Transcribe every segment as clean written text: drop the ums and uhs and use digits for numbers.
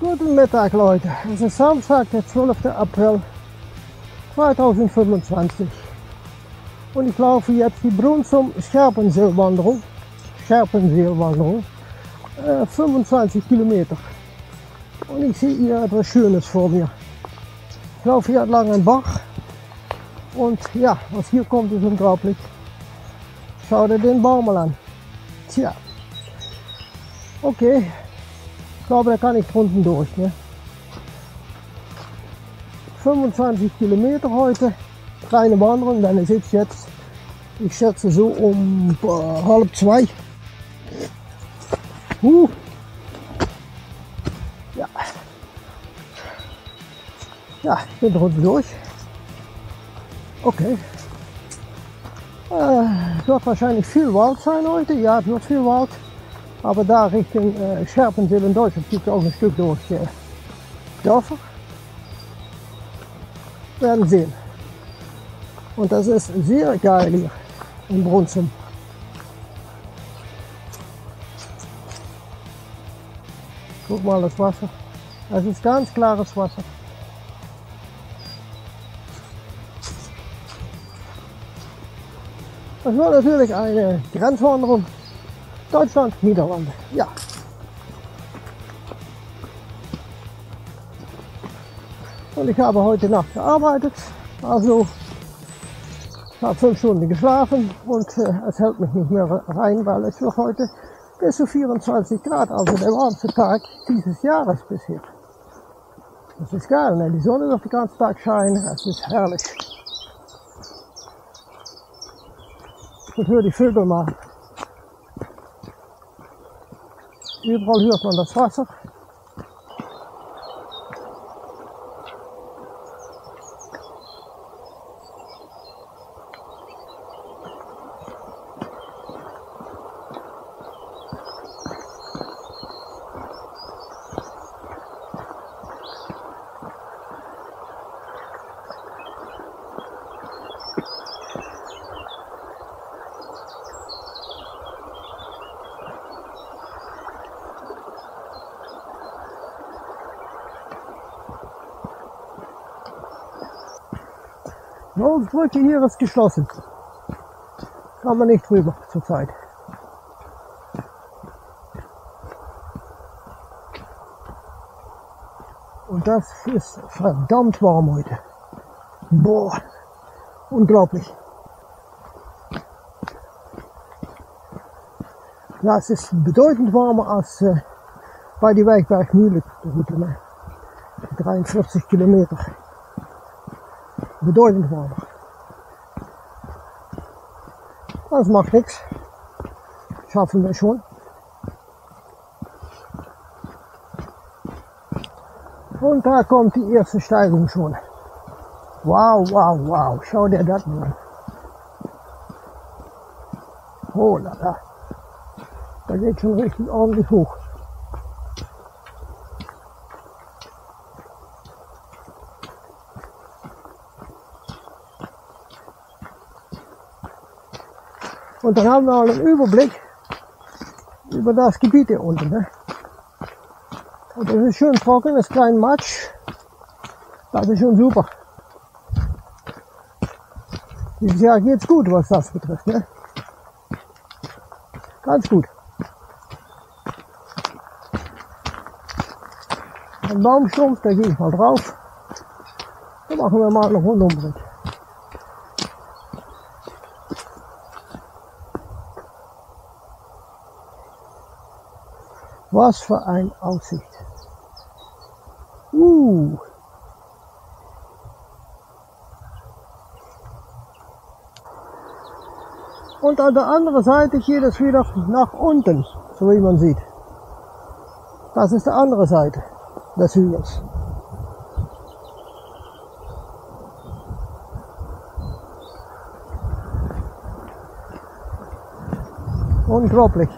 Guten Mittag, Leute. Es ist Samstag, der 12. April 2025 und ich laufe jetzt die Brunsum Scherpenseelwanderung, 25 Kilometer. Und ich sehe hier etwas Schönes vor mir. Ich laufe hier entlang einen Bach und ja, was hier kommt, ist unglaublich. Schau dir den Baum mal an. Tja, okay. Ich glaube, da kann ich drunten durch. Ne? 25 Kilometer heute, kleine Wanderung, dann ist es jetzt, ich schätze so um 1:30. Ja. Ja, ich bin drunten durch. Okay. Es wird wahrscheinlich viel Wald sein heute. Ja, es wird viel Wald. Aber da Richtung Scherpenzeel in Deutschland gibt es auch ein Stück durch Dörfer. Wir werden sehen. Und das ist sehr geil hier in Brunsum. Guck mal das Wasser. Das ist ganz klares Wasser. Das war natürlich eine Grenzwanderung. Deutschland, Niederlande, ja. Und ich habe heute Nacht gearbeitet, also ich habe 5 Stunden geschlafen und es hält mich nicht mehr rein, weil es wird heute bis zu 24 Grad, also der warmste Tag dieses Jahres bisher. Das ist geil, ne? Die Sonne wird den ganzen Tag scheinen, es ist herrlich. Und höre die Vögel mal. Überall hört man das Wasser. Die Brücke hier ist geschlossen. Kann man nicht rüber zurzeit. Und das ist verdammt warm heute. Boah, unglaublich. Das ist bedeutend warmer als bei die Wegbergmühle Route, ne? 43 Kilometer. Bedeutend warmer. Das macht nichts. Schaffen wir schon. Und da kommt die erste Steigung schon. Wow, wow, wow. Schau dir das mal an. Oh la la. Da geht schon richtig ordentlich hoch. Und dann haben wir auch einen Überblick über das Gebiet hier unten. Ne? Und das ist schön trocken, das ist kein Matsch. Das ist schon super. Dieses Jahr geht's gut, was das betrifft. Ne? Ganz gut. Ein Baumstumpf, da gehe ich mal drauf. Da machen wir mal einen Rundumblick. Was für eine Aussicht. Und an der anderen Seite geht es wieder nach unten, so wie man sieht. Das ist die andere Seite des Hügels. Unglaublich.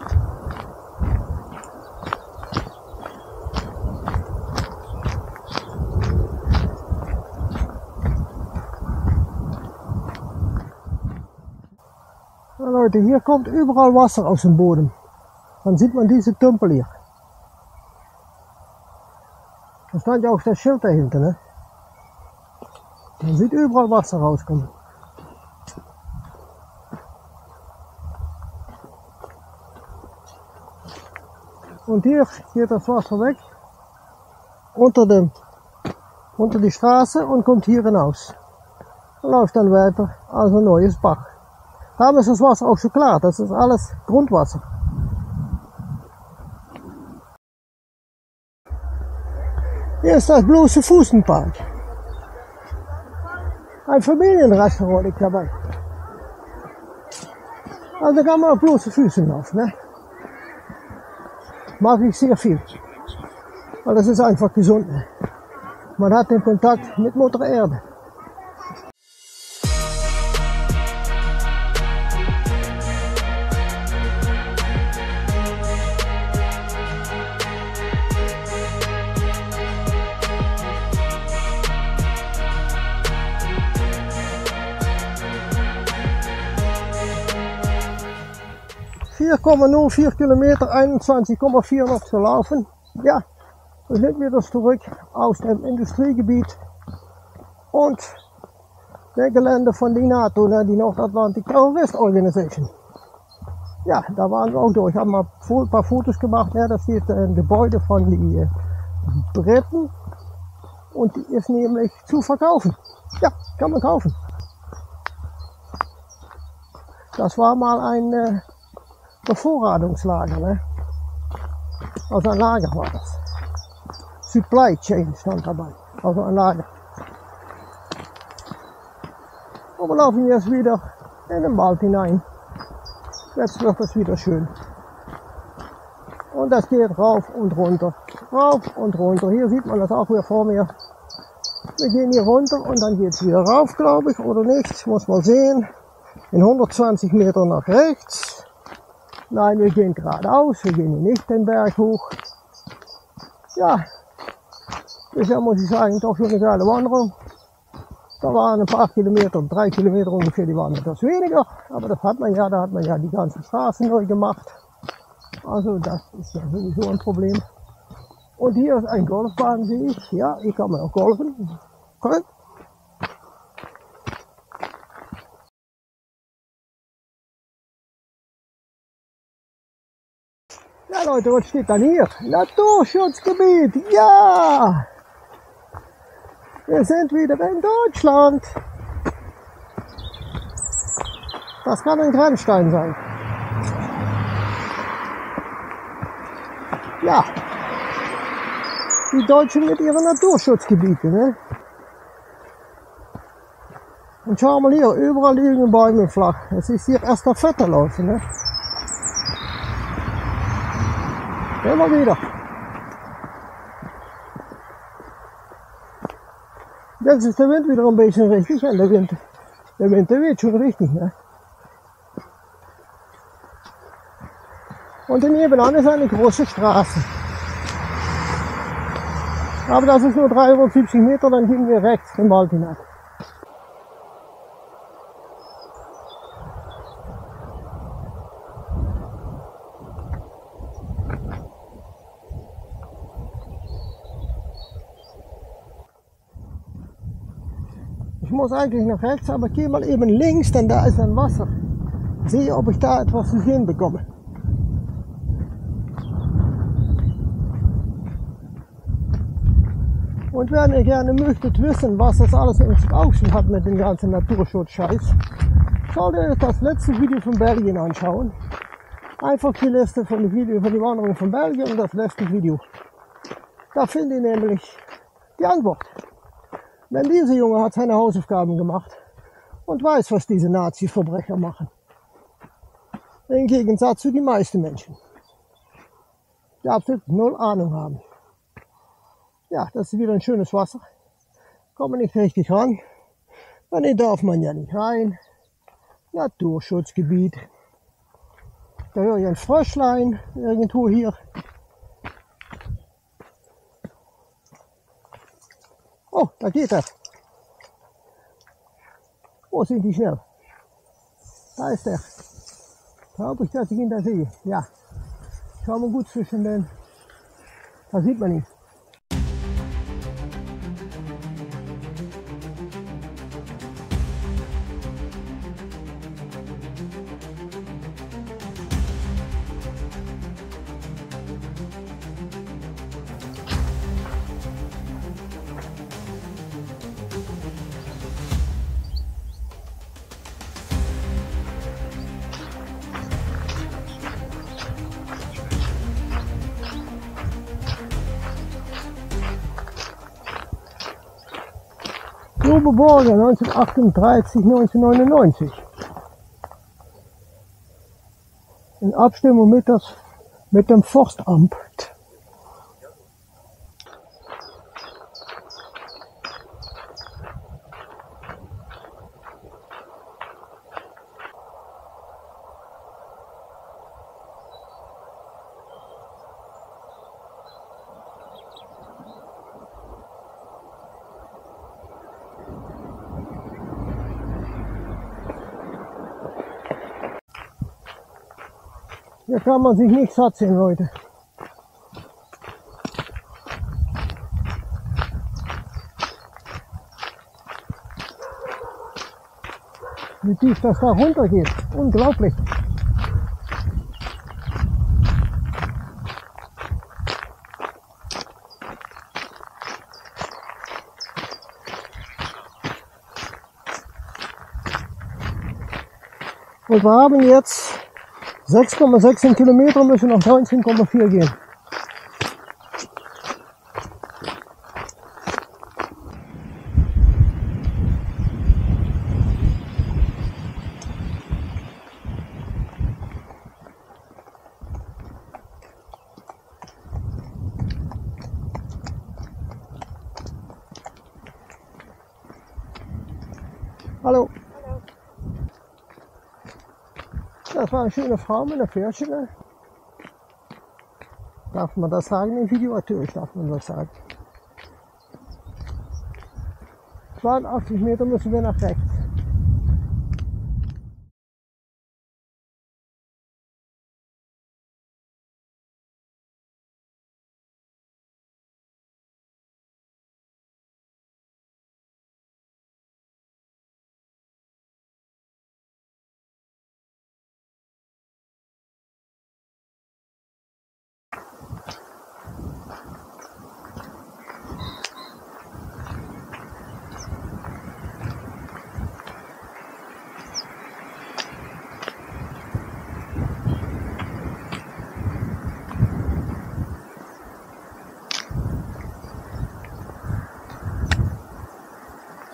Leute, hier kommt überall Wasser aus dem Boden. Dann sieht man diese Tümpel hier. Da stand ja auch das Schild dahinter, ne? Man sieht überall Wasser rauskommen. Und hier geht das Wasser weg, unter die Straße und kommt hier hinaus. Und läuft dann weiter als ein neues Bach. Darum ist das Wasser auch so klar, das ist alles Grundwasser. Hier ist das bloße Fußenpark. Ein Familienrestaurant liegt dabei. Also kann man auf bloße Füße laufen, ne? Mag ich sehr viel. Weil das ist einfach gesund. Ne? Man hat den Kontakt mit Mutter Erde. ,04 Kilometer, 21,4 noch zu laufen. Ja, wir sind wieder zurück aus dem Industriegebiet und der Gelände von die NATO, ne, die Nordatlantic Terrorist Organization. Ja, da waren wir auch durch. Haben mal ein paar Fotos gemacht. Ne, das hier ist ein Gebäude von den Briten und die ist nämlich zu verkaufen. Ja, kann man kaufen. Das war mal ein Bevorratungslager, ne? Also ein Lager war das. Supply Chain stand dabei, also ein Lager. Und wir laufen jetzt wieder in den Wald hinein. Jetzt wird es wieder schön. Und das geht rauf und runter, rauf und runter. Hier sieht man das auch wieder vor mir. Wir gehen hier runter und dann geht es wieder rauf, glaube ich, oder nicht, muss man sehen. In 120 Meter nach rechts. Nein, wir gehen geradeaus, wir gehen nicht den Berg hoch. Ja, bisher muss ich sagen, doch schon eine geile Wanderung. Da waren ein paar Kilometer, 3 Kilometer ungefähr, die waren etwas weniger. Aber das hat man ja, da hat man ja die ganzen Straßen neu gemacht. Also das ist ja sowieso ein Problem. Und hier ist ein Golfbahn, sehe ich. Ja, hier kann man auch golfen. Okay. Ja Leute, was steht dann hier? Naturschutzgebiet, ja! Wir sind wieder in Deutschland. Das kann ein Grenzstein sein. Ja, die Deutschen mit ihren Naturschutzgebieten, ne? Und schau mal hier, überall liegen Bäume flach. Es ist hier erst der Vetterlaufen, ne? Immer wieder. Jetzt ist der Wind wieder ein bisschen richtig, und der Wind der weht schon richtig, ne? Und nebenan ist eine große Straße. Aber das ist nur 370 Meter, dann gehen wir rechts im Wald hinein. Ich muss eigentlich nach rechts, aber gehe mal eben links, denn da ist ein Wasser. Sehe, ob ich da etwas zu sehen bekomme. Und wenn ihr gerne möchtet wissen, was das alles ins Außen hat mit dem ganzen Naturschutz-Scheiß, solltet ihr euch das letzte Video von Belgien anschauen. Einfach die Liste von den Videos von die Wanderung von Belgien und das letzte Video. Da findet ihr nämlich die Antwort. Denn dieser Junge hat seine Hausaufgaben gemacht und weiß, was diese Nazi-Verbrecher machen. Im Gegensatz zu den meisten Menschen, die absolut null Ahnung haben. Ja, das ist wieder ein schönes Wasser. Kommt man nicht richtig ran. Denn hier darf man ja nicht rein. Naturschutzgebiet. Da höre ich ein Fröschlein irgendwo hier. Oh, da geht er. Wo sind die schnell? Da ist er. Da hoffe ich, dass ich ihn da sehe. Ja, schau mal gut zwischen den. Da sieht man ihn. Oberborge 1938, 1999. In Abstimmung mit dem Forstamt. Hier kann man sich nicht satt sehen, Leute. Wie tief das da runter geht. Unglaublich. Und wir haben jetzt 6,16 Kilometer, müssen noch 19,4 gehen. Hallo. Das war eine schöne Frau mit einer Pferdchen. Ne? Darf man das sagen im Video? Natürlich darf man das sagen. 82 Meter müssen wir nach rechts.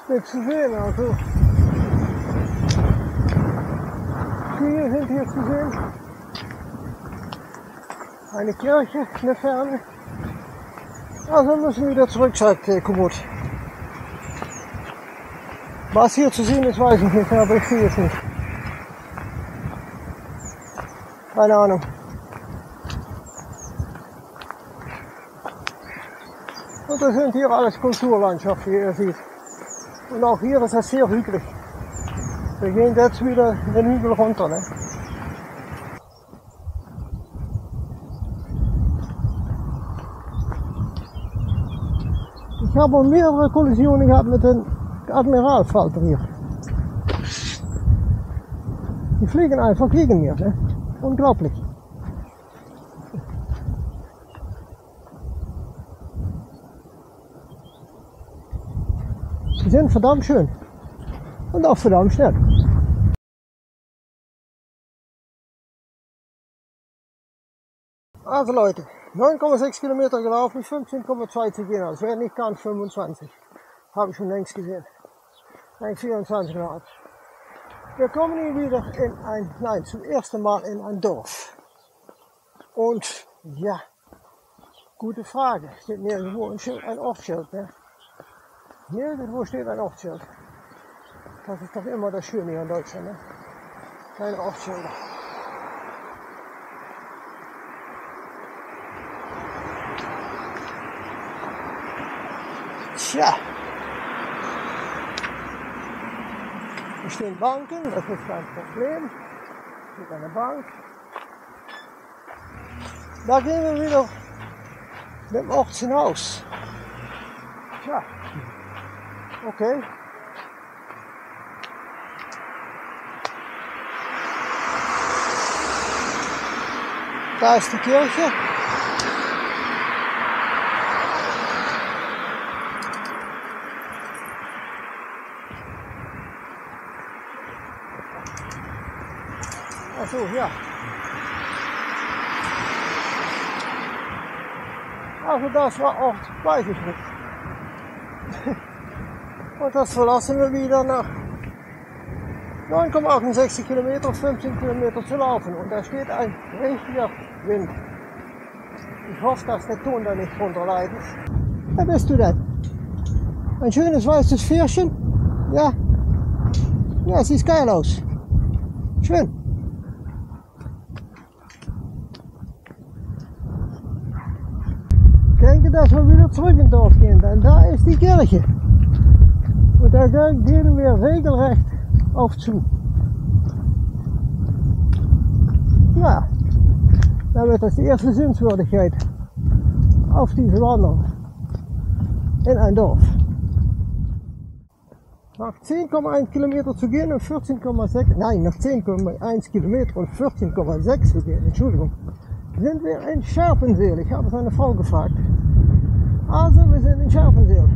Nichts zu sehen, also Kühe sind hier zu sehen, eine Kirche in der Ferne, also müssen wir wieder zurück, sagt Komoot. Was hier zu sehen ist, weiß ich nicht, aber ich sehe es nicht. Keine Ahnung. Und das sind hier alles Kulturlandschaft, wie ihr seht. Und auch hier ist es sehr hügelig. Wir gehen jetzt wieder den Hügel runter. Ne? Ich habe mehrere Kollisionen gehabt mit den Admiralfalter hier. Die fliegen einfach gegen mir. Ne? Unglaublich. Die sind verdammt schön und auch verdammt schnell. Also Leute, 9,6 Kilometer gelaufen, 15,2 zu gehen, also wäre nicht ganz 25. Habe ich schon längst gesehen. Eigentlich 24 Grad. Wir kommen hier wieder zum ersten Mal in ein Dorf. Und ja, gute Frage. Steht nirgendwo ein Ortsschild, ne? Nirgendwo steht ein Ortsschild. Das ist doch immer das Schöne hier in Deutschland, ne? Keine Ortsschilder. Tja. Hier stehen Banken, das ist kein Problem. Hier ist eine Bank. Da gehen wir wieder mit dem Ort hinaus. Tja. Okay. Da ist die Kirche. Ach so, ja. Also das war Ort, weiß ich nicht. Und das verlassen wir wieder nach 9,68 Kilometer, 15 Kilometer zu laufen. Und da steht ein richtiger Wind. Ich hoffe, dass der Ton da nicht drunter leidet. Wer bist du denn? Ein schönes weißes Pferdchen? Ja. Ja, sieht geil aus. Schön. Ich denke, dass wir wieder zurück ins Dorf gehen, denn da ist die Kirche. Und da gehen wir regelrecht auf zu. Ja, dann wird das die erste Sehenswürdigkeit auf diese Wanderung in ein Dorf. Nach 10,1 Kilometer zu gehen und 14,6, nein, nach 10,1 Kilometer und 14,6 zu gehen, Entschuldigung, sind wir in Scherpenzeel. Ich habe seine Frau gefragt. Also, wir sind in Scherpenzeel.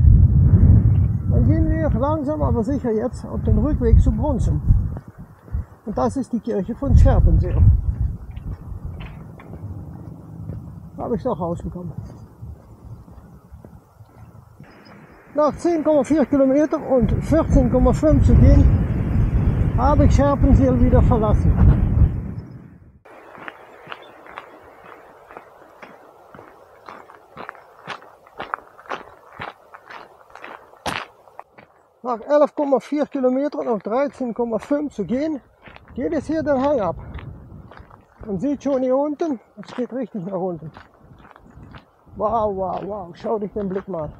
Dann gehen wir langsam aber sicher jetzt auf den Rückweg zu Bronsum. Und das ist die Kirche von Scherpenzeel. Habe ich doch rausbekommen. Nach 10,4 Kilometer und 14,5 zu gehen, habe ich Scherpenzeel wieder verlassen. Nach 11,4 Kilometern und 13,5 zu gehen, geht es hier den Hang ab. Man sieht schon hier unten, es geht richtig nach unten. Wow, wow, wow, schau dich den Blick mal.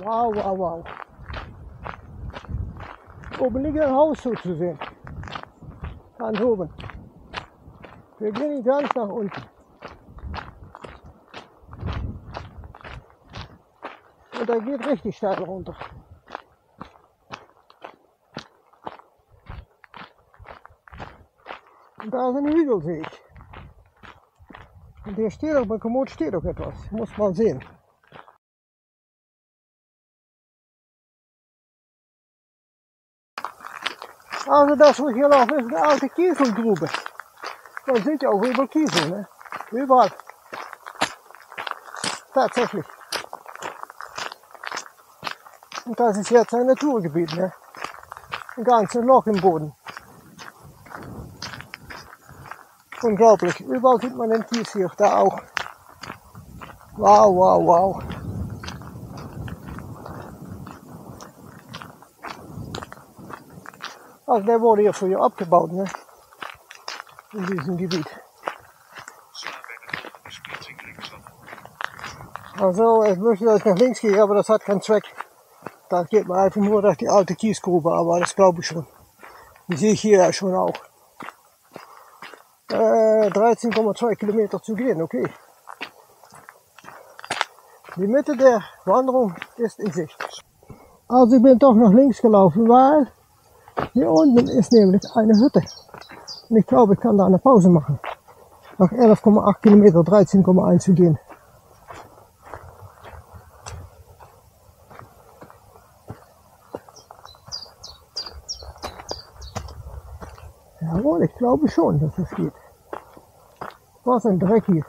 Wow, wow, wow. Oben liegt ein Haus so zu sehen. Ganz oben. Wir gehen ganz nach unten. Und da geht richtig steil runter. Und da ist ein Hügel, sehe ich. Und hier steht auch, bei Komoot steht auch etwas. Muss mal sehen. Also das, was hier laufen, ist eine alte Kieselgrube. Man sieht ja auch überall Kiesel, ne? Überall. Tatsächlich. Und das ist jetzt ein Naturgebiet, ne? Ein ganzes Loch im Boden. Unglaublich. Überall sieht man den Kies hier, da auch. Wow, wow, wow. Also der wurde hier früher abgebaut, ne? In diesem Gebiet. Also, ich möchte jetzt nach links gehen, aber das hat keinen Zweck. Da geht man einfach nur durch die alte Kiesgrube, aber das glaube ich schon. Die sehe ich hier ja schon auch. 13,2 Kilometer zu gehen, okay. Die Mitte der Wanderung ist in Sicht. Also ich bin doch nach links gelaufen, weil hier unten ist nämlich eine Hütte. Und ich glaube, ich kann da eine Pause machen. Nach 11,8 Kilometer 13,1 zu gehen. Jawohl, ich glaube schon, dass es geht. Was ein Dreck hier.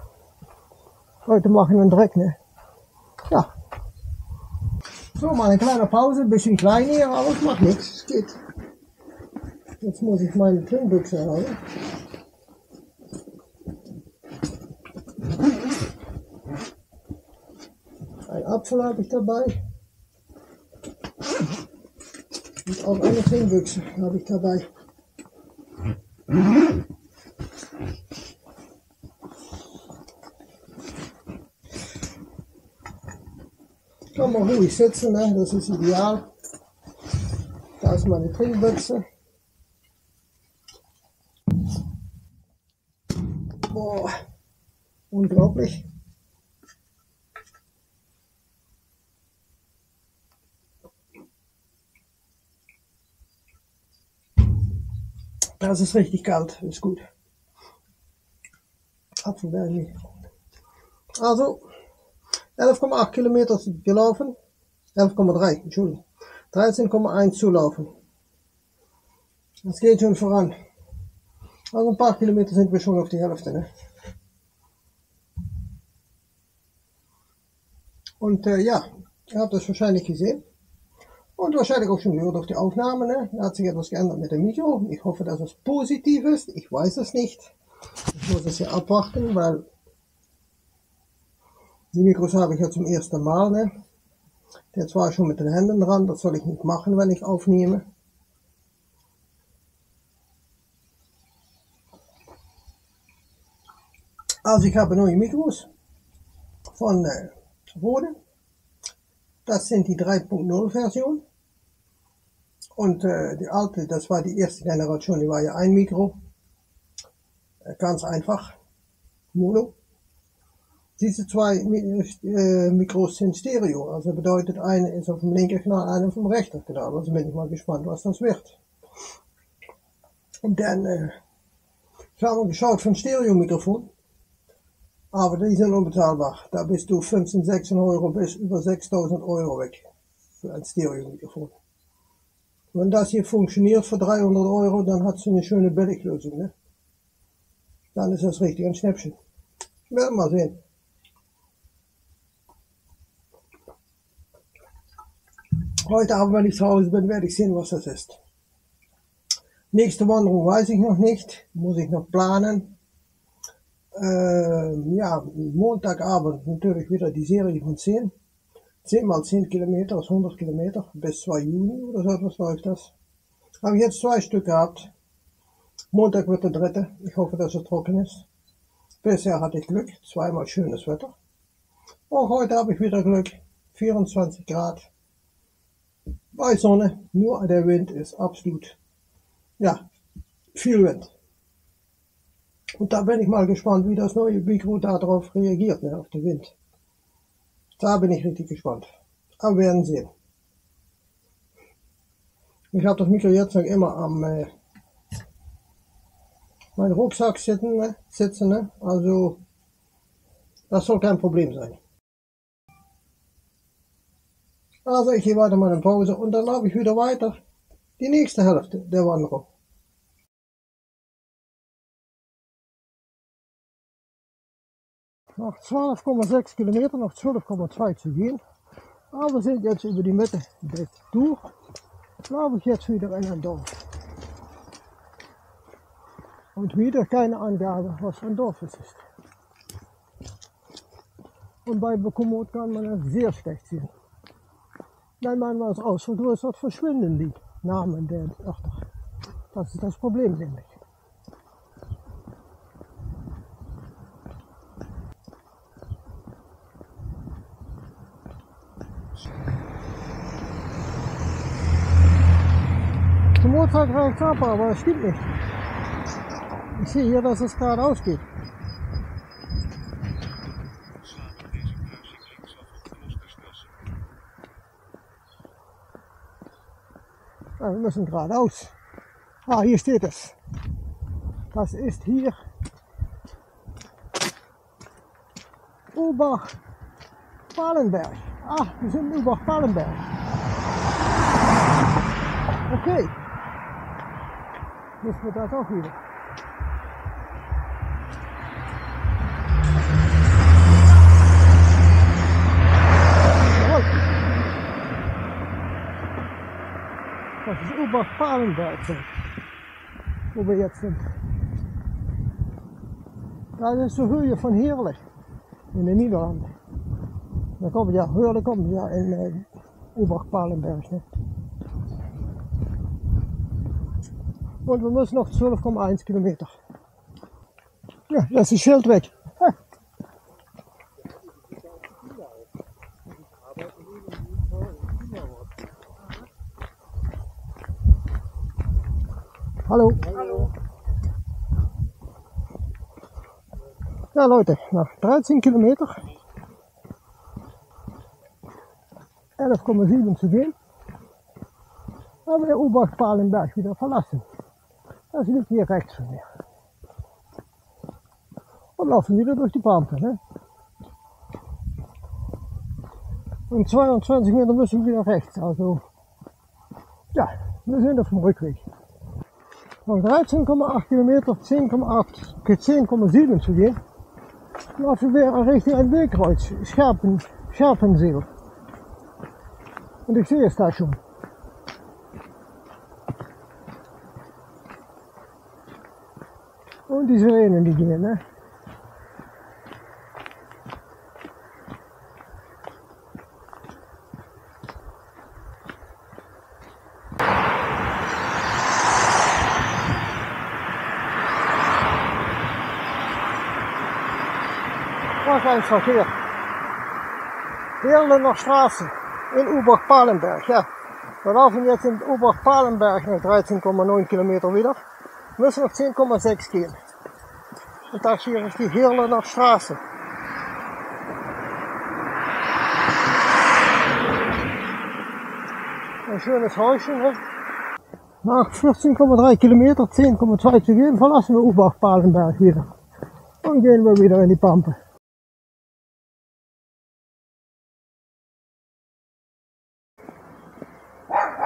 Heute machen wir einen Dreck, ne? Ja. So, mal eine kleine Pause, ein bisschen klein hier, aber es macht nichts, es geht. Jetzt muss ich meine Trinkbüchse haben. Ein Apfel habe ich dabei. Und auch eine Trinkbüchse habe ich dabei. Kann man ruhig sitzen, ne? Das ist ideal. Da ist meine Trinkbüchse. Boah, unglaublich. Das ist richtig kalt, ist gut. Apfel wäre nicht. Also 11,8 Kilometer gelaufen, 11,3, Entschuldigung, 13,1 zulaufen. Das geht schon voran. Also ein paar Kilometer sind wir schon auf die Hälfte, ne? Und ja, ihr habt das wahrscheinlich gesehen. Und wahrscheinlich auch schon gehört auf die Aufnahme. Ne? Da hat sich etwas geändert mit dem Mikro. Ich hoffe, dass es positiv ist. Ich weiß es nicht. Ich muss es ja abwarten, weil die Mikros habe ich ja zum ersten Mal. Ne? Jetzt war ich schon mit den Händen dran. Das soll ich nicht machen, wenn ich aufnehme. Also ich habe neue Mikros von Rode. Das sind die 3.0 Version. Und die alte, das war die erste Generation, die war ja ein Mikro. Ganz einfach. Mono. Diese zwei Mikros sind Stereo. Also bedeutet, eine ist auf dem linken Kanal, eine auf dem rechten Kanal. Also bin ich mal gespannt, was das wird. Und dann haben wir geschaut für ein Stereo-Mikrofon. Aber die sind unbezahlbar. Da bist du 15, 16 Euro bis über 6.000 Euro weg. Für ein Stereo-Mikrofon. Wenn das hier funktioniert für 300 Euro, dann hat es eine schöne Billiglösung. Ne? Dann ist das richtig ein Schnäppchen. Werden wir mal sehen. Heute Abend, wenn ich zu Hause bin, werde ich sehen, was das ist. Nächste Wanderung weiß ich noch nicht. Muss ich noch planen. Ja, Montagabend natürlich wieder die Serie von 10. 10 mal 10 Kilometer, also 100 Kilometer, bis 2 Juni oder so etwas läuft das. Habe ich jetzt 2 Stück gehabt. Montag wird der 3. Ich hoffe, dass es trocken ist. Bisher hatte ich Glück, zweimal schönes Wetter. Auch heute habe ich wieder Glück, 24 Grad. Bei Sonne, nur der Wind ist absolut, ja, viel Wind. Und da bin ich mal gespannt, wie das neue Mikro darauf reagiert, ne, auf den Wind. Da bin ich richtig gespannt. Aber wir werden sehen. Ich habe das Mikro jetzt noch immer am meinen Rucksack sitzen, ne? Also das soll kein Problem sein. Also ich gehe weiter mal in Pause und dann laufe ich wieder weiter. Die nächste Hälfte der Wanderung. Noch 12,6 Kilometer, noch 12,2 zu gehen. Aber wir sind jetzt über die Mitte durch. Laufe ich jetzt wieder in ein Dorf. Und wieder keine Angabe, was ein Dorf es ist. Und bei Komoot kann man es sehr schlecht sehen. Wenn man was ausvergrößert, verschwinden die Namen der Örter. Das ist das Problem nämlich. Komoot sagt rechts ab, aber das stimmt nicht. Ich sehe hier, dass es geradeaus geht. Ja, wir müssen geradeaus. Ah, hier steht es. Das ist hier Ubach-Palenberg. Ah, wir sind in Ubach-Palenberg. Okay. Wissen wir das auch wieder. Das ist Ubach-Palenberg, wo wir jetzt sind. Das ist de Höhe von Heerlen in den Niederlanden. Da kommt ja, Heerlen kommt ja in Ubach-Palenberg. Ne? Und wir müssen noch 12,1 Kilometer. Ja, das ist Schild weg. Hallo. Hallo. Ja Leute, nach 13 Kilometer, 11,7 zu gehen, haben wir Ubach-Palenberg wieder verlassen. Das liegt hier rechts von mir. Und laufen wieder durch die Pampe. Ne? Und 22 Meter müssen wir wieder rechts. Also, ja, wir sind auf dem Rückweg. Noch 13,8 Kilometer, 10,7 zu gehen. Laufen wir Richtung ein Wegkreuz, Scherpenseel. Und ich sehe es da schon. Und die Sirenen, die gehen, ne? Verkehr. Hirlener Straße in Ubach-Palenberg, ja. Wir laufen jetzt in Ubach-Palenberg nach 13,9 Kilometer wieder. Müssen noch 10,6 gehen. Und das hier ist die Hirlener Straße. Ein schönes Häuschen, ne? Nach 14,3 Kilometer, 10,2 zu gehen, verlassen wir Ubach-Palenberg wieder. Und gehen wir wieder in die Pampe.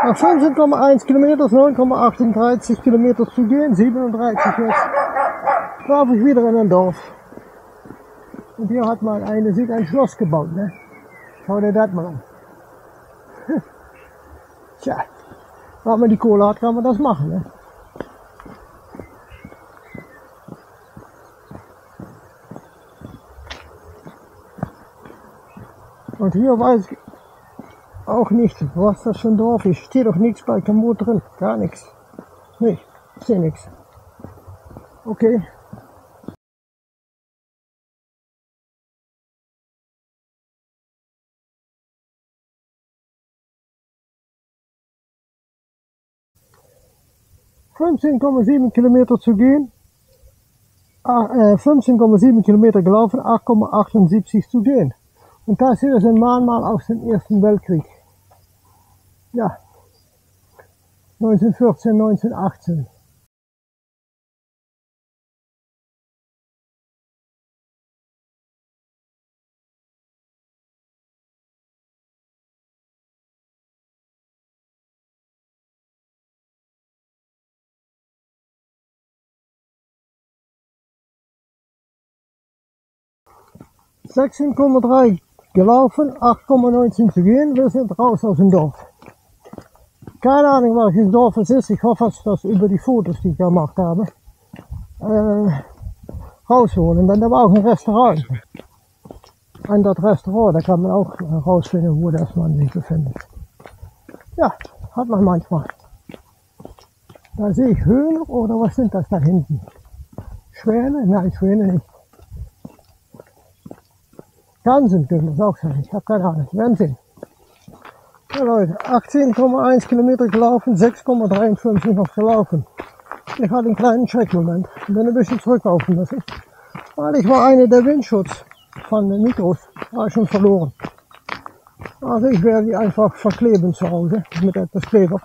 Nach 15,1 Kilometer, 9,38 Kilometer zu gehen, 37 jetzt, laufe ich wieder in ein Dorf. Und hier hat mal sich ein Schloss gebaut, ne? Schau dir das mal an. Tja, wenn man die Kohle hat, kann man das machen, ne? Und hier weiß ich auch nicht, was das für ein Dorf ist. Steht doch nichts bei Komoot drin. Gar nichts. Nee, ich sehe nichts. Okay. ,15,7 Kilometer zu gehen. 15,7 Kilometer gelaufen, 8,78 zu gehen. Und das hier ist ein Mahnmal aus dem Ersten Weltkrieg. Ja, 1914, 1918. ,3 gelaufen, 8,19 zu gehen, wir sind raus aus dem Dorf. Keine Ahnung, welches Dorf es ist, ich hoffe, dass das über die Fotos, die ich gemacht habe, rausholen. Denn da war auch ein Restaurant. Und das Restaurant, da kann man auch rausfinden, wo das man sich befindet. Ja, hat man manchmal. Da sehe ich Hühner, oder was sind das da hinten? Schwäne? Nein, Schwäne nicht. Gansen können das auch sein, ich habe keine Ahnung, wir werden sehen. Ja Leute, 18,1 Kilometer gelaufen, 6,53 noch gelaufen. Ich hatte einen kleinen Schreckmoment, bin ein bisschen zurücklaufen müssen, weil ich war eine der Windschutz von den Mikros, war schon verloren. Also ich werde die einfach verkleben zu Hause mit etwas Kleber.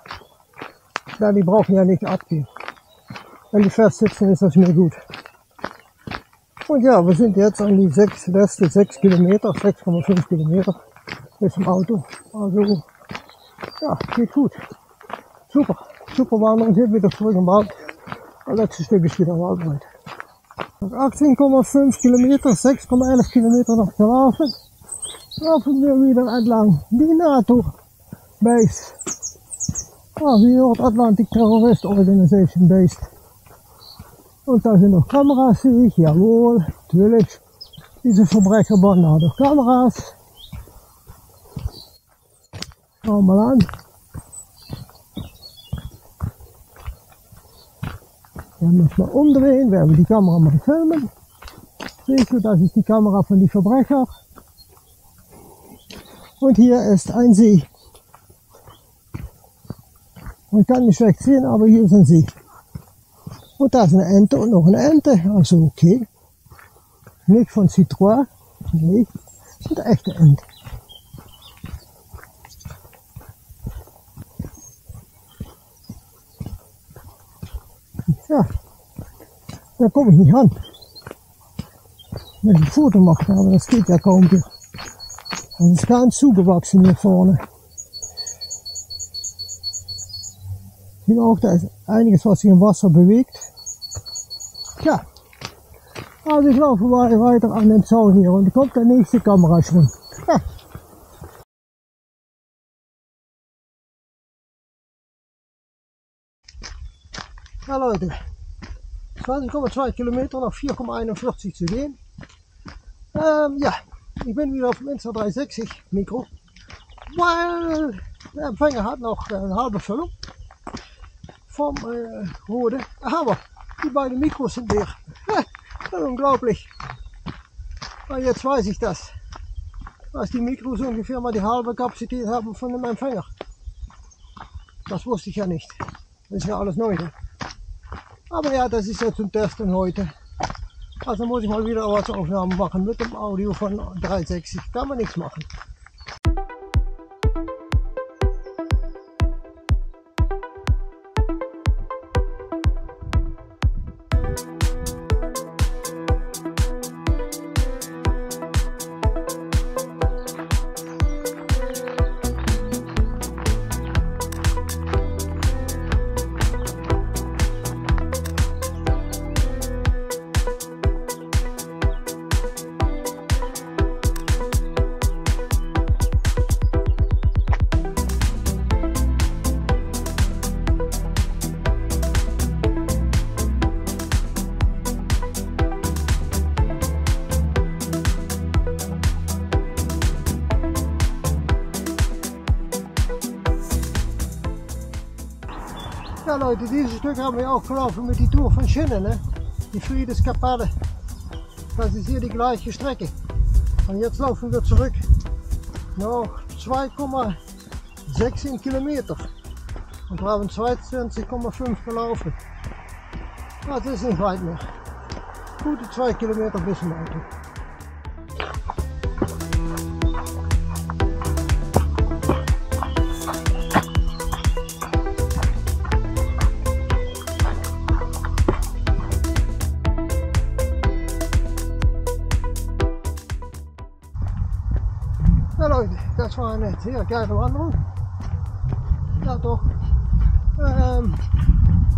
Ja, die brauchen ja nicht abgehen. Wenn die fest sitzen, ist das mir gut. Und ja, wir sind jetzt an die letzte 6 Kilometer, 6,5 Kilometer bis zum Auto. Also, ja, geht gut. Super, super Wanderung, sind wieder zurück im Wald. Das letzte Stück ist wieder waldweit. 18,5 Kilometer, 6,11 Kilometer noch gelaufen. Laufen wir wieder entlang die NATO-Base. Die North Atlantic Terrorist Organization Base. Und da sind noch Kameras, sehe ich, jawohl, natürlich. Diese Verbrecherbande hat auch Kameras. Schauen wir mal an. Wir müssen mal umdrehen, werden wir die Kamera mal filmen. Siehst du, das ist die Kamera von den Verbrechern. Und hier ist ein See. Man kann nicht schlecht sehen, aber hier ist ein See. Und da ist eine Ente und noch eine Ente, also okay. Nicht von Citroën, nee, sind echte Ente. Ja, da komme ich nicht ran. Wenn ich ein Foto mache, aber das geht ja kaum hier. Das ist ganz zugewachsen hier vorne. Ich sehe auch, da ist einiges, was sich im Wasser bewegt. Tja, also ich laufe weiter an den Zaun hier und da kommt der nächste Kamera schon. Ja, Ja Leute, 20,2 Kilometer, noch 4,41 zu gehen. Ja, ich bin wieder auf dem Insta360 Mikro, weil der Empfänger hat noch eine halbe Füllung vom Rode, aber die beiden Mikros sind leer. Unglaublich. Und jetzt weiß ich das, dass die Mikros ungefähr mal die halbe Kapazität haben von dem Empfänger. Das wusste ich ja nicht. Das ist ja alles neu. Ne? Aber ja, das ist ja zum Testen heute. Also muss ich mal wieder Ortsaufnahmen machen mit dem Audio von 360. Kann man nichts machen. Ja Leute, dieses Stück haben wir auch gelaufen mit die Tour von Schinnen, ne? Die Friedeskappade. Das ist hier die gleiche Strecke. Und jetzt laufen wir zurück. Noch 2,16 Kilometer. Und wir haben 22,5 gelaufen. Das ist nicht weit mehr. Gute 2 Kilometer bis zum Auto. Ja Leute, das war eine sehr geile Wanderung. Ja doch.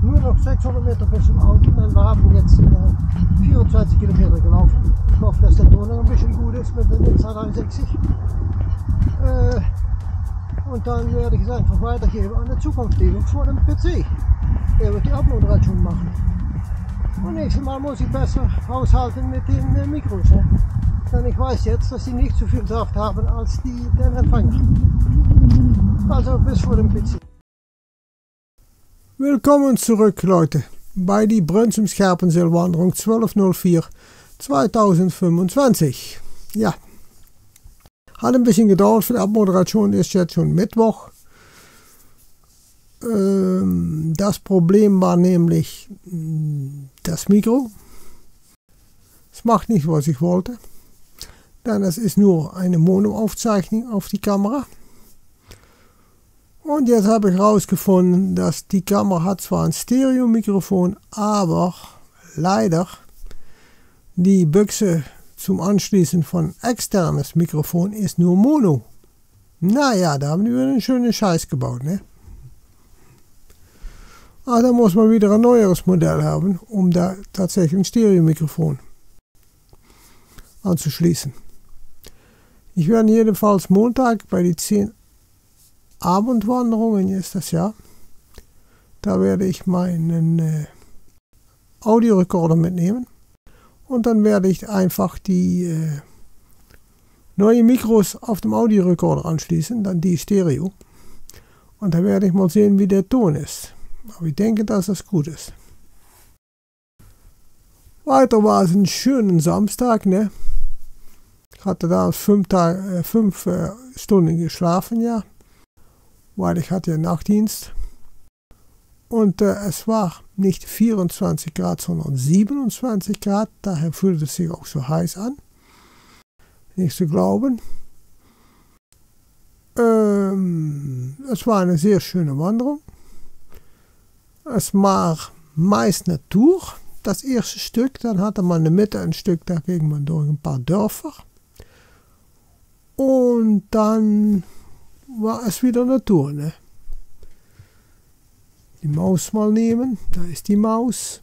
Nur noch 600 Meter bis zum Auto. Und wir haben jetzt 24 Kilometer gelaufen. Ich hoffe, dass der Ton noch ein bisschen gut ist mit dem Insta360. Und dann werde ich es einfach weitergeben an den Zukunftsdienst vor dem PC. Der wird die Abmoderation machen. Und nächstes Mal muss ich besser haushalten mit den Mikros. Ne? Denn ich weiß jetzt, dass sie nicht so viel Saft haben als den Empfänger. Also bis vor dem PC. Willkommen zurück Leute, bei die Brunsum-Scherpenzeel-Wanderung 12.04.2025. Ja, hat ein bisschen gedauert für die Abmoderation, ist jetzt schon Mittwoch. Das Problem war nämlich das Mikro. Es macht nicht, was ich wollte, denn es ist nur eine Mono-Aufzeichnung auf die Kamera. Und jetzt habe ich herausgefunden, dass die Kamera hat zwar ein Stereo-Mikrofon, aber leider die Büchse zum Anschließen von externes Mikrofon ist nur Mono. Naja, da haben wir einen schönen Scheiß gebaut, ne? Aber da muss man wieder ein neueres Modell haben, um da tatsächlich ein Stereo-Mikrofon anzuschließen. Ich werde jedenfalls Montag bei die 10 Abendwanderungen ist das ja. Da werde ich meinen Audiorekorder mitnehmen und dann werde ich einfach die neuen Mikros auf dem Audiorekorder anschließen, dann die Stereo. Und da werde ich mal sehen, wie der Ton ist. Aber ich denke, dass das gut ist. Weiter war es einen schönen Samstag, ne? Ich hatte da 5 Stunden geschlafen, ja. Weil ich hatte ja Nachtdienst. Und es war nicht 24 Grad, sondern 27 Grad. Daher fühlte es sich auch so heiß an. Nicht zu glauben. Es war eine sehr schöne Wanderung. Es war meist Natur, das erste Stück. Dann hatte man in der Mitte ein Stück, da ging man durch ein paar Dörfer. Und dann war es wieder Natur, ne? Die Maus mal nehmen, da ist die Maus.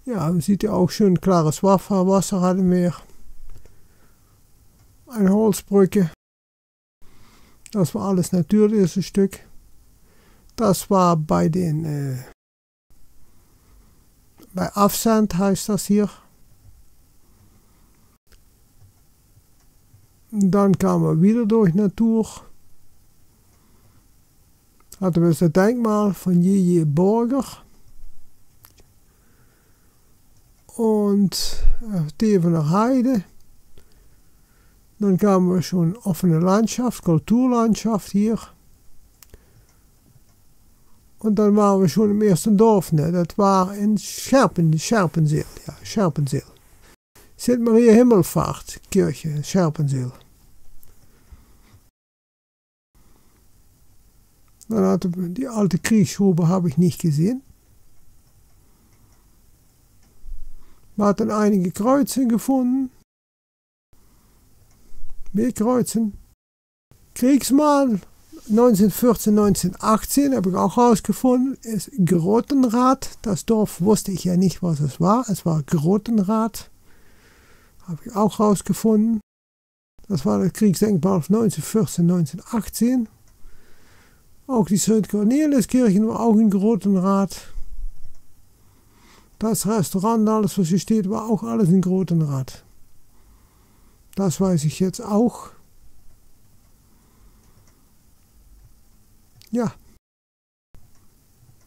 Ja, man sieht ja auch schön klares Wasser hatten wir. Eine Holzbrücke. Das war alles natürlich, das Stück. Das war bei den bei Afsend heißt das hier. Dann kamen wir wieder durch Natur. Hatten wir das Denkmal von J.J. Borger. Und Devener Heide. Dann kamen wir schon offene Landschaft, Kulturlandschaft hier. Und dann waren wir schon im ersten Dorf, ne? Das war in Scherpenzeel. Ja, Scherpenzeel. Sint Maria Himmelfahrt Kirche, Scherpenzeel. Dann hatten wir die alte Kriegsgrube, habe ich nicht gesehen. Wir hatten einige Kreuzen gefunden. Mehr Kreuzen. Kriegsmal 1914, 1918 habe ich auch rausgefunden, ist Grottenrath. Das Dorf wusste ich ja nicht, was es war. Es war Grottenrath. Habe ich auch rausgefunden. Das war das Kriegsdenkmal 1914, 1918. Auch die St. Corneliuskirche war auch in Grottenrath. Das Restaurant, alles was hier steht, war auch alles in Grottenrath. Das weiß ich jetzt auch. Ja.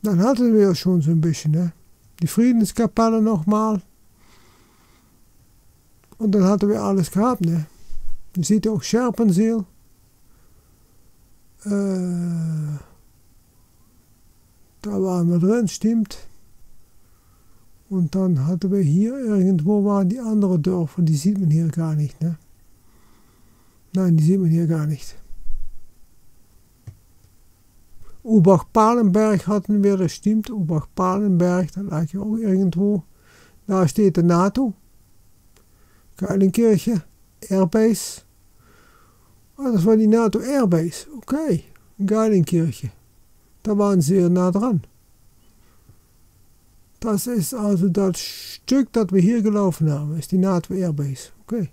Dann hatten wir schon so ein bisschen, ne? Die Friedenskapelle nochmal. Und dann hatten wir alles gehabt, ne? Je ziet auch Scherpenzeel. Da waren wir drin, stimmt. Und dann hatten wir hier, irgendwo waren die anderen Dörfer, die sieht man hier gar nicht, ne? Nein, die sieht man hier gar nicht. Ubach-Palenberg hatten wir, das stimmt. Ubach-Palenberg, da lag ja auch irgendwo. Da steht de NATO. Geilenkirche, Airbase. Ah, das war die NATO Airbase. Okay, Geilenkirche. Da waren sie sehr nah dran. Das ist also das Stück, das wir hier gelaufen haben, ist die NATO Airbase. Okay.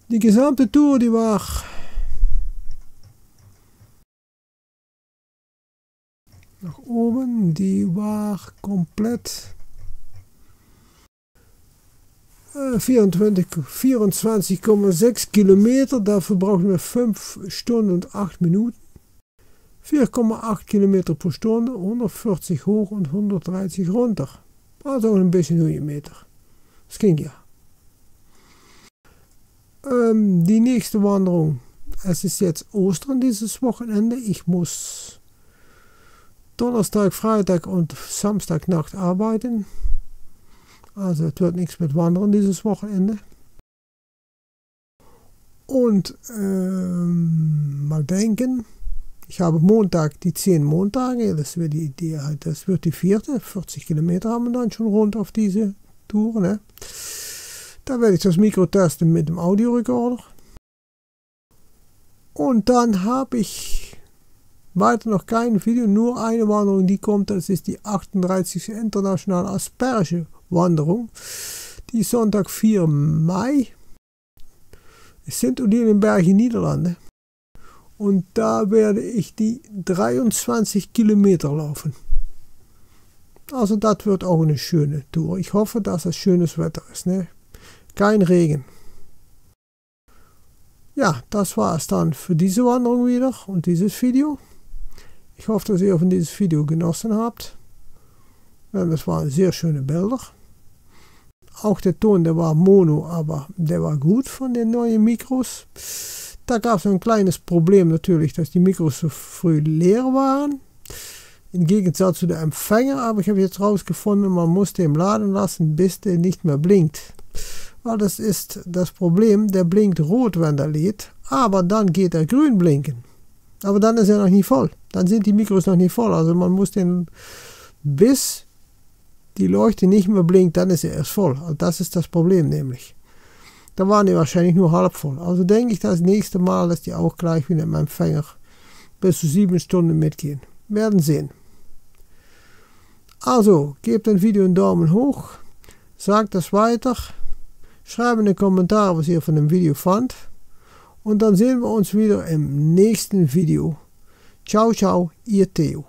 Die gesamte Tour, die war nach oben, die war komplett 24,6 Kilometer, dafür brauchen wir 5 Stunden und 8 Minuten. 4,8 Kilometer pro Stunde, 140 hoch und 130 runter. Also ein bisschen Höhenmeter. Das ging ja. Die nächste Wanderung, es ist jetzt Ostern dieses Wochenende. Ich muss Donnerstag, Freitag und Samstagnacht arbeiten. Also es wird nichts mit Wandern dieses Wochenende. Und mal denken, ich habe Montag die 10 Montage, das wird die 4. 40 Kilometer haben wir dann schon rund auf diese Tour. Ne? Da werde ich das Mikro testen mit dem Audiorekorder. Und dann habe ich weiter noch kein Video, nur eine Wanderung, die kommt. Das ist die 38. Internationale Asperge-Wanderung. Die ist Sonntag 4. Mai. Es sind in den Bergen Niederlande. Und da werde ich die 23 Kilometer laufen. Also das wird auch eine schöne Tour. Ich hoffe, dass es schönes Wetter ist. Ne? Kein Regen. Ja, das war es dann für diese Wanderung wieder und dieses Video. Ich hoffe, dass ihr von dieses Video genossen habt. Das waren sehr schöne Bilder. Auch der Ton, der war mono, aber der war gut von den neuen Mikros. Da gab es ein kleines Problem natürlich, dass die Mikros so früh leer waren. Im Gegensatz zu der Empfänger, aber ich habe jetzt herausgefunden, man muss den laden lassen, bis der nicht mehr blinkt. Weil das ist das Problem, der blinkt rot, wenn der lädt, aber dann geht er grün blinken. Aber dann ist er noch nicht voll. Dann sind die Mikros noch nicht voll. Also man muss den, bis die Leuchte nicht mehr blinkt, dann ist er erst voll. Also das ist das Problem nämlich. Da waren die wahrscheinlich nur halb voll. Also denke ich das nächste Mal, dass die auch gleich wieder mit meinem Empfänger bis zu 7 Stunden mitgehen. Werden sehen. Also, gebt dem Video einen Daumen hoch. Sagt das weiter. Schreibt in die Kommentare, was ihr von dem Video fand. Und dann sehen wir uns wieder im nächsten Video. Ciao, ciao, ihr Theo.